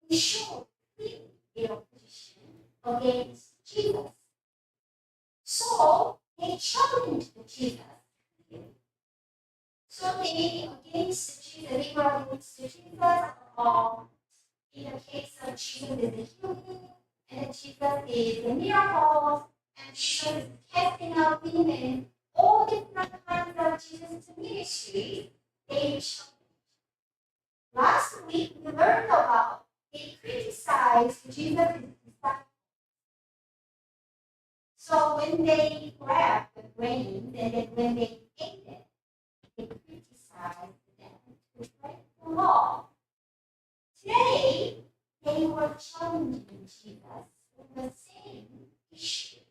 they showed clearly their opposition against Jesus. So they challenged Jesus. So they against Jesus, they were against Jesus. In the case of Jesus is the healing, and Jesus is the miracles, and Jesus is casting out demons, all different kinds of Jesus' ministry, they challenged. Last week we learned about they criticized Jesus' disciples. So when they grabbed the grains and then when they ate it, they criticized them to break the law. Today, they were challenging Jesus with the same issue.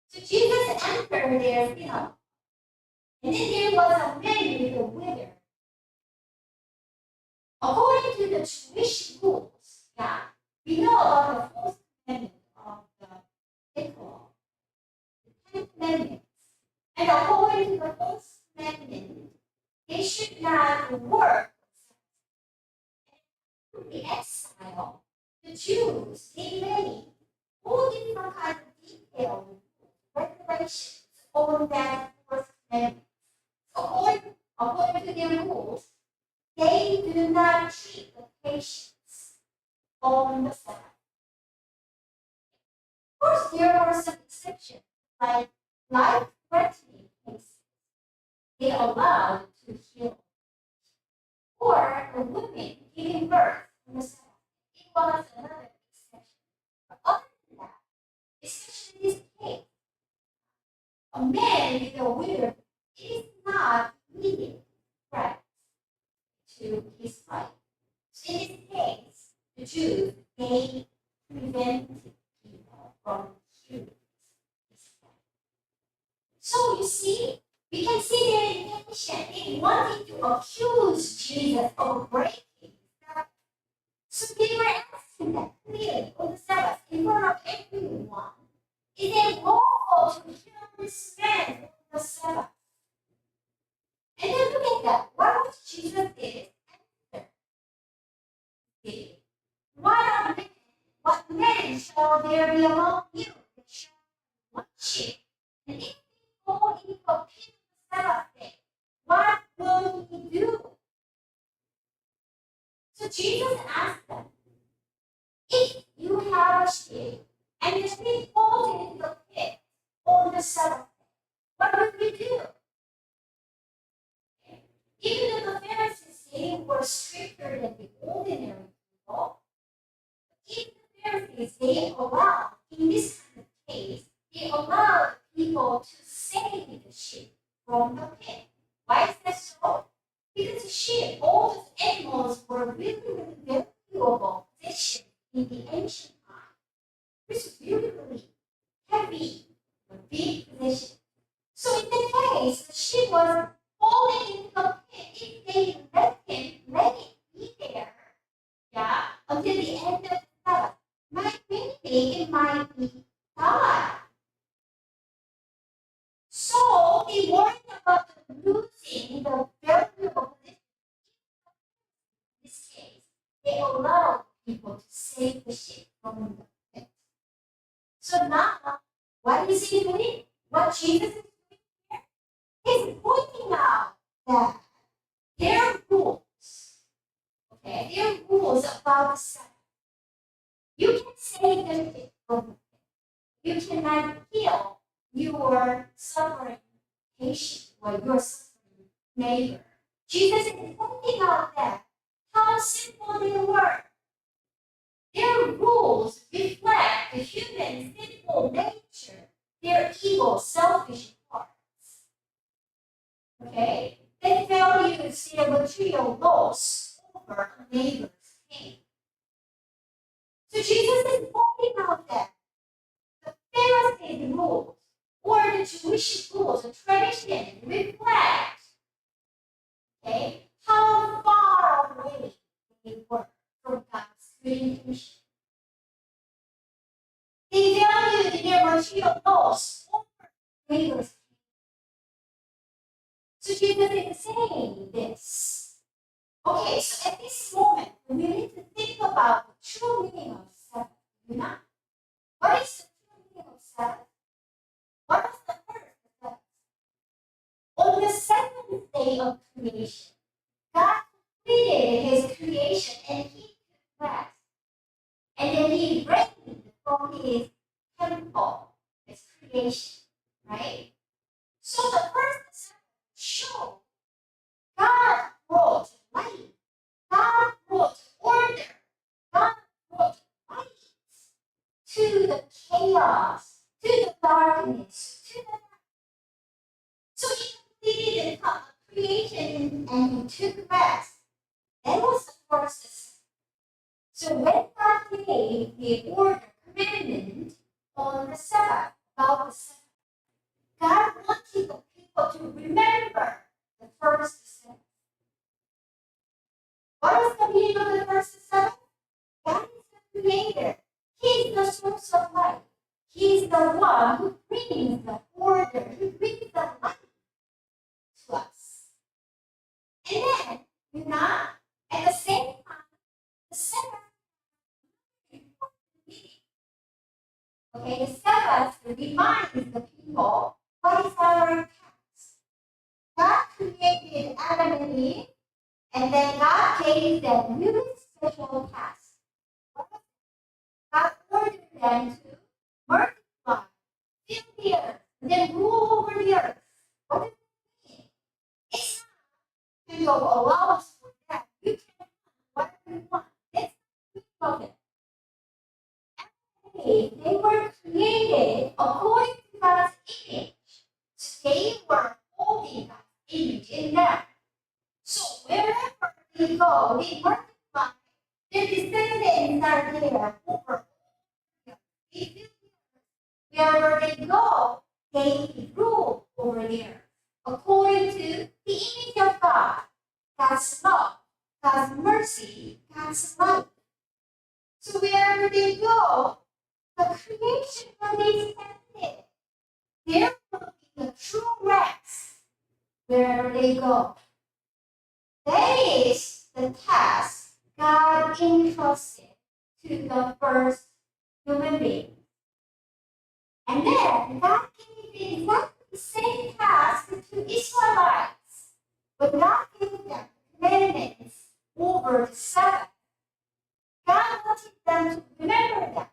So Jesus entered their synagogue, and then there was a man with a wither. According to the Jewish rules, we know about the fourth commandment of the Decalogue, the 10 commandments. And according to the fourth commandment, they should not work. The exile, the Jews, they made all different kinds of detailed regulations on that fourth commandment. According to their rules, they do not treat the patients on the Sabbath. Of course, there are some exceptions, like life-threatening cases. They are allowed to heal. Or a woman giving birth on the Sabbath. It was another exception. But other than that, especially in this case, a man with a wither is not immediate threat to his life. So in this case, the Jews, they prevented people from healing his life. So you see, we can see their intention. They wanted to accuse Jesus of breaking the Sabbath. So they were asking that clearly on the Sabbath in front of everyone. Is it lawful to kill this man on the Sabbath? And then look at that. What was Jesus did? Answer. What man shall there be among you that shall watch it? And if they fall into a pit of the Sabbath day, what will he do? So Jesus asked them, if you have a sheep and the sheep falls into the pit on the Sabbath day, what will you do? Even though the Pharisees, they were stricter than the ordinary people, even the Pharisees, they allowed, in this kind of case, they allowed people to save the sheep from the pit. Why is that so? Because the sheep, all those animals were really, really very valuable possession in the ancient time. This was really, really heavy, a big possession. So in that case, the sheep was falling into the pit. If they let it be there, until the end of the Sabbath, maybe it might be God. So they worried about losing the valuable possession. In this case, they allowed people to save the sheep from the pit. So now, what is he doing? What Jesus is doing here? He's pointing out that there are rules. Okay, there are rules about the Sabbath. You can save the sheep from the pit. You cannot heal your suffering patient or your suffering neighbor. Jesus is pointing out that how simple they were. Their rules reflect the human sinful nature, their evil, selfish hearts. Okay? They value their material loss over a neighbor's pain. So Jesus is pointing out that the Pharisees' rules or the Jewish rules, the tradition reflect, how far away they were from God's creation. They valued their material loss over neighbor's. So Jesus is saying this. Okay, so at this moment, we need to think about the true meaning of Sabbath. You know? What is the true meaning of Sabbath? What was the purpose of Sabbath? On the seventh day of creation, God completed his creation and he took rest. And then he reigned from his temple, his creation, right? So the first Sabbath shows God brought light. God brought order. God brought light to the chaos, to the darkness, to the night. So he completed the creation and he took rest. That was the first Sabbath. So when God gave the order, commandment on the Sabbath, about the Sabbath, God wanted the people to remember the first Sabbath. What is the meaning of the first Sabbath? God is the creator. He is the source of life. He is the one who brings the order, who brings the light to us. And then, you know, at the same time, the Sabbath is important meaning. Okay, the Sabbath reminds the people what is our task. God created Adam and Eve, and then God gave them really special tasks. God ordered them to multiply, fill the earth, and then rule over the earth. What does it mean? It's not to allow us for that. You can do whatever you want. That's the meaning of it. They were created according to God's image. So they were holding God's image in them. So wherever they go, they multiply. Their descendants are there over. Wherever they go, they rule over there according to the image of God, God's love, God's mercy, God's life. So wherever they go, the creation will be extended. There will be a true rest wherever they go. That is the task God entrusted to the first human being. And then God gave exactly the same task to Israelites. But God gave them commandments over the Sabbath. God wanted them to remember that.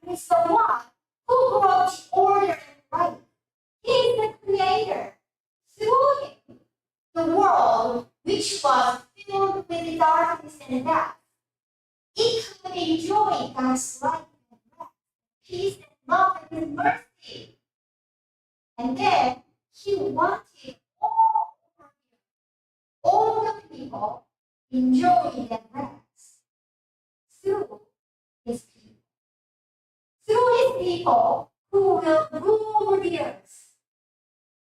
God is the one who brought order and light. He is the creator. Through him, the world, which was filled with darkness and death, it could enjoy God's light and love, peace and love and his mercy. And then he wanted all the people enjoy that rest through his people. Through his people who will rule over the earth.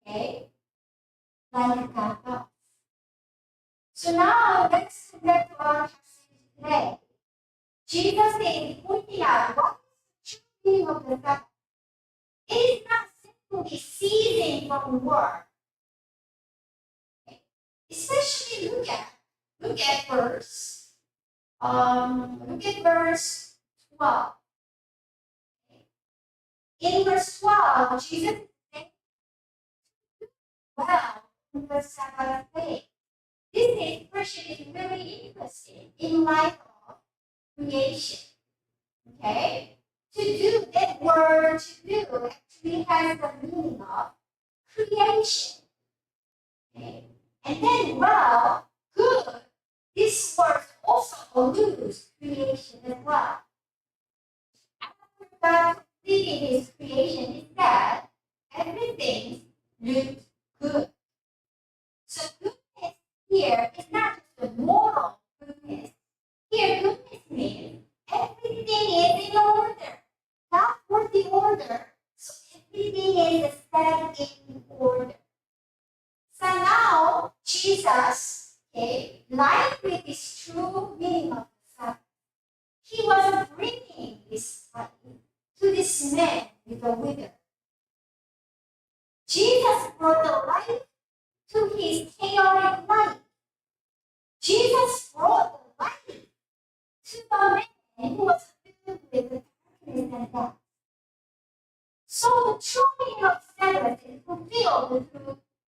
Okay? Like God does. So now let's come back to our passage today. Jesus is pointing out what is the true meaning of the Sabbath. It is not simply ceasing from work. Okay? Especially look at verse 12. Okay? In verse 12, Jesus is saying, well, on the Sabbath day. This expression is really interesting in light of creation. Okay? To do, that word to do actually has the meaning of creation. Okay? And then, well, good. This word also alludes to creation as well. After God completed his creation, it said everything looked good. So goodness here is not just a moral goodness. Here, goodness means everything is in order. God put the order, so everything is set in order. So now, Jesus, okay, like with this true meaning of the Sabbath, he was bringing this light to this man with a wither. Jesus brought the light to his chaotic life.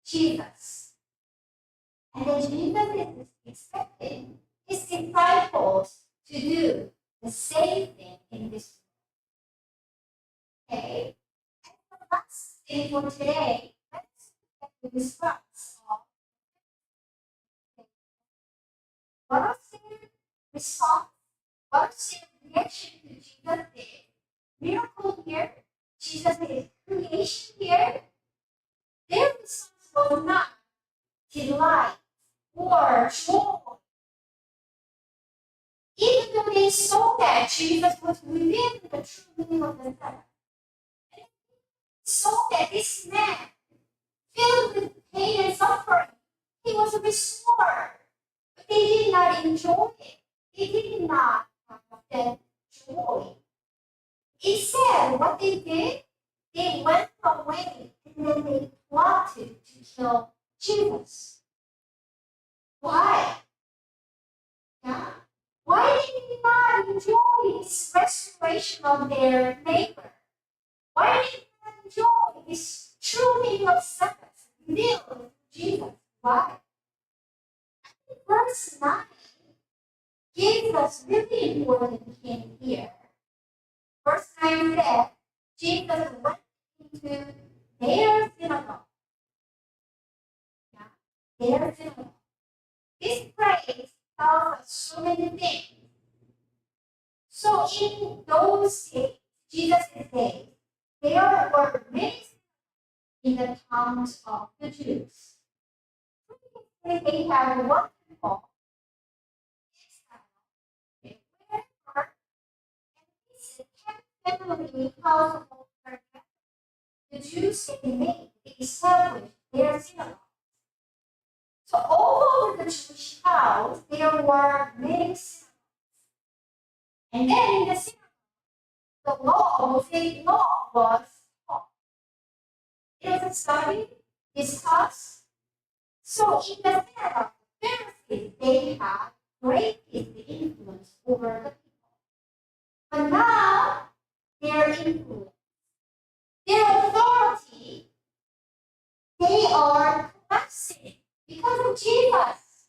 Jesus. And then Jesus is expecting his disciples to do the same thing in this world. Okay? And the last thing for today, let's look at the response of what was their response? What was their reaction to Jesus did? Miracle here, Jesus did creation here. Their response was not delight or joy. Even though they saw that Jesus was revealing the true meaning of the Sabbath, and they saw that this man, filled with pain and suffering, he was restored. But they did not enjoy it. They did not have that joy. Instead, what they did, they went away and then they plotted to kill Jesus. Why? Yeah. Why did they not enjoy this restoration of their neighbor? Why did they not enjoy this true meaning of Sabbath revealed through Jesus? Why? Verse 9 gives us really important hint here. Verse 9 said, Jesus went into their synagogue. Yeah, their synagogue. This phrase tells us so many things. So in those days, Jesus' days, there were many in the towns of the Jews. They had one temple, wherever and this family household were gathered. The Jews made established their synagogue. So all over the Jewish house, there were many synagogues. And then in the synagogue, the law, Mosaic law, was taught. It was studied, discussed. So in the synagogue, the Pharisees, they had great influence over the people. But now, their influence, their authority, they are collapsing because of Jesus.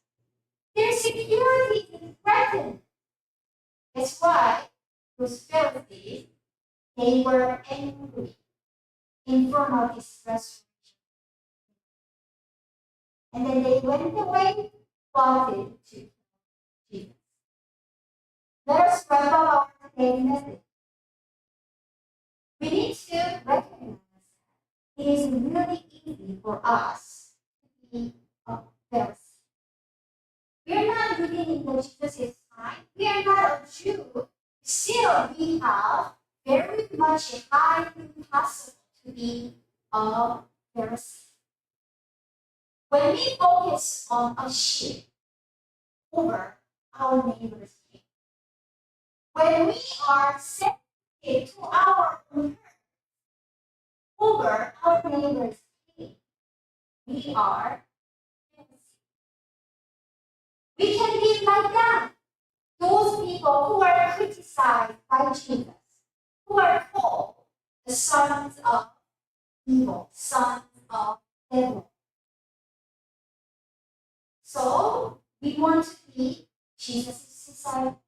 Their security is threatened. That's why those Pharisees, they were angry in front of this restoration. And then they went away, plotted to kill Jesus. Let us wrap up our today's message. We need to recognize it is really easy for us to be a Pharisee. We are not living in Jesus' time. We are not a Jew. Still, we have very much a high possible to be a Pharisee. When we focus on a sheep over our neighbor's sheep, when we are sensitive to our own hurt over our neighbor's sheep, we are Pharisee. We can be like them. Those people who are criticized by Jesus, who are called the sons of evil, sons of devil. So we want to be Jesus' disciple.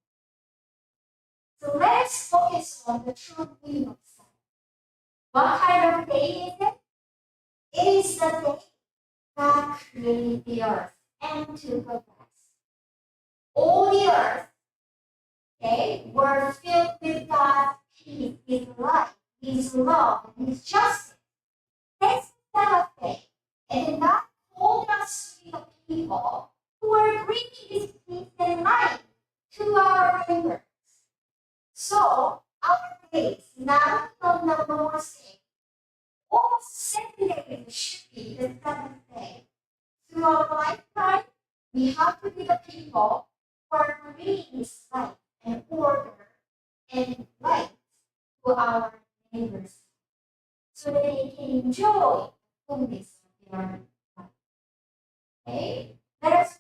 So let's focus on the true meaning of Sabbath. What kind of day is it? It is the day God created the earth and took a rest. All the earth, okay, were filled with God's peace, His life, His love, and His justice. That's the Sabbath day. And then God called us to be the people who are bringing His peace and life to our neighbors. So our days, now on the Lord's Day, almost 7 days should be the seventh day. Through our lifetime, we have to be the people who are bringing His life and order and light to our neighbors, so that they can enjoy the fullness of their life. Okay? Let us